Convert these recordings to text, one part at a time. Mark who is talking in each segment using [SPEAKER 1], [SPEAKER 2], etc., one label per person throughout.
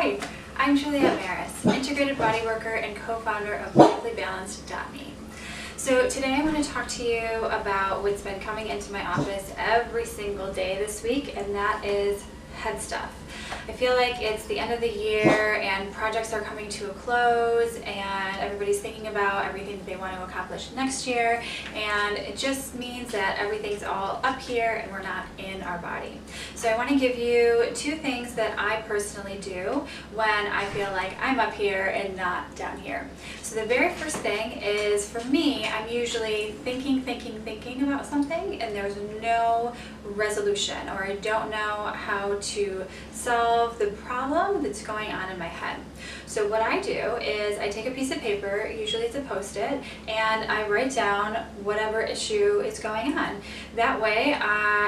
[SPEAKER 1] Hi, I'm Juliette Maris, integrated bodyworker and co-founder of BeautifullyBalanced.me. So today I want to talk to you about what's been coming into my office every single day this week, and that is head stuff. I feel like it's the end of the year and projects are coming to a close and everybody's thinking about everything that they want to accomplish next year, and it just means that everything's all up here and we're not in our body. So I want to give you two things that I personally do when I feel like I'm up here and not down here. So the very first thing is, for me, I'm usually thinking about something and there's no resolution, or I don't know how to solve the problem that's going on in my head. So what I do is I take a piece of paper, usually it's a Post-it, and I write down whatever issue is going on. That way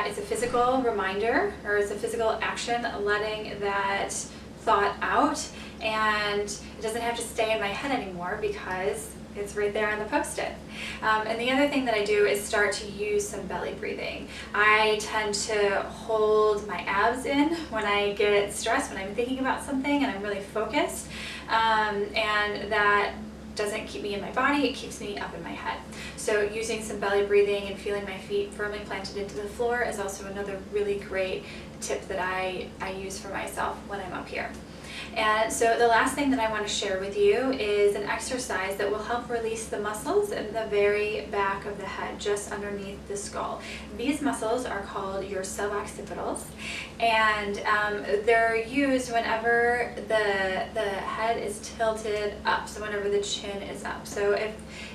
[SPEAKER 1] it's a physical reminder, or it's a physical action letting that thought out, and it doesn't have to stay in my head anymore because it's right there on the Post-it. And the other thing that I do is start to use some belly breathing. I tend to hold my abs in when I get stressed, when I'm thinking about something and I'm really focused, and that doesn't keep me in my body, it keeps me up in my head. So using some belly breathing and feeling my feet firmly planted into the floor is also another really great tip that I use for myself when I'm up here. And so the last thing that I want to share with you is an exercise that will help release the muscles in the very back of the head, just underneath the skull. These muscles are called your suboccipitals, and they're used whenever the head is tilted up, so whenever the chin is up. So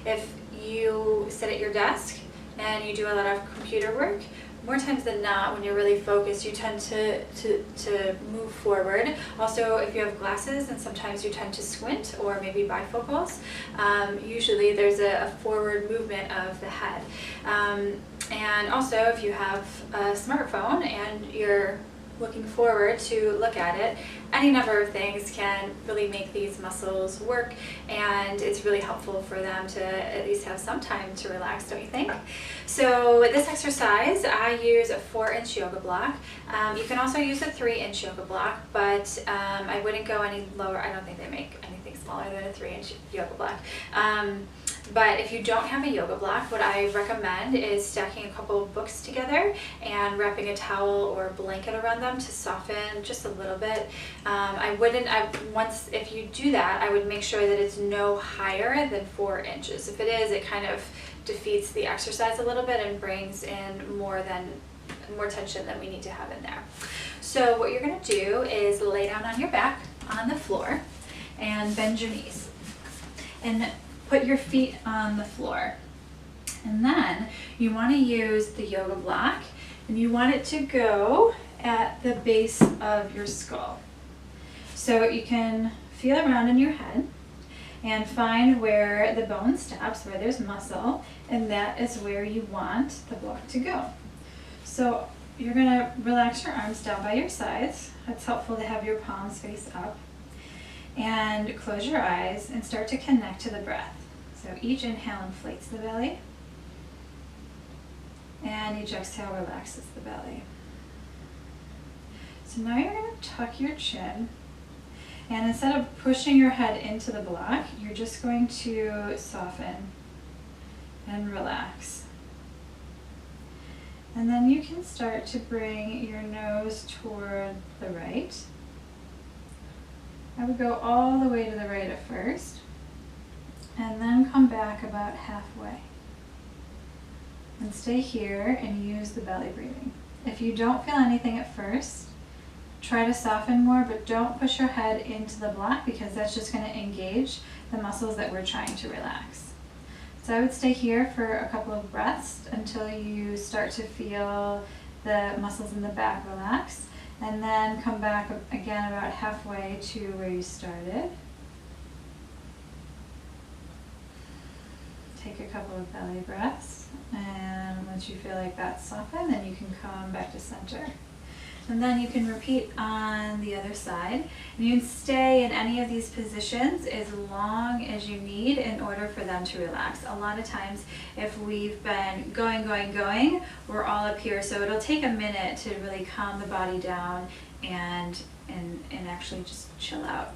[SPEAKER 1] if you sit at your desk and you do a lot of computer work, more times than not, when you're really focused, you tend to move forward. Also, if you have glasses, and sometimes you tend to squint, or maybe bifocals, usually there's a forward movement of the head. And also, if you have a smartphone and you're looking forward to look at it, any number of things can really make these muscles work, and it's really helpful for them to at least have some time to relax, don't you think? So this exercise, I use a 4-inch yoga block. You can also use a 3-inch yoga block, but I wouldn't go any lower. I don't think they make anything smaller than a 3-inch yoga block. But if you don't have a yoga block, what I recommend is stacking a couple of books together and wrapping a towel or a blanket around them to soften just a little bit. If you do that, I would make sure that it's no higher than 4 inches. If it is, it kind of defeats the exercise a little bit and brings in more tension than we need to have in there. So what you're going to do is lay down on your back on the floor and bend your knees. And put your feet on the floor. And then you want to use the yoga block, and you want it to go at the base of your skull. So you can feel around in your head and find where the bone stops, where there's muscle, and that is where you want the block to go. So you're going to relax your arms down by your sides. It's helpful to have your palms face up. And close your eyes and start to connect to the breath. So each inhale inflates the belly, and each exhale relaxes the belly. So now you're going to tuck your chin, and instead of pushing your head into the block, you're just going to soften and relax. And then you can start to bring your nose toward the right. I would go all the way to the right at first, and then come back about halfway. And stay here and use the belly breathing. If you don't feel anything at first, try to soften more, but don't push your head into the block, because that's just going to engage the muscles that we're trying to relax. So I would stay here for a couple of breaths until you start to feel the muscles in the back relax. And then come back again about halfway to where you started. Take a couple of belly breaths, and once you feel like that's softened, then you can come back to center. And then you can repeat on the other side. And you can stay in any of these positions as long as you need in order for them to relax. A lot of times, if we've been going, we're all up here. So it'll take a minute to really calm the body down and
[SPEAKER 2] actually just chill out.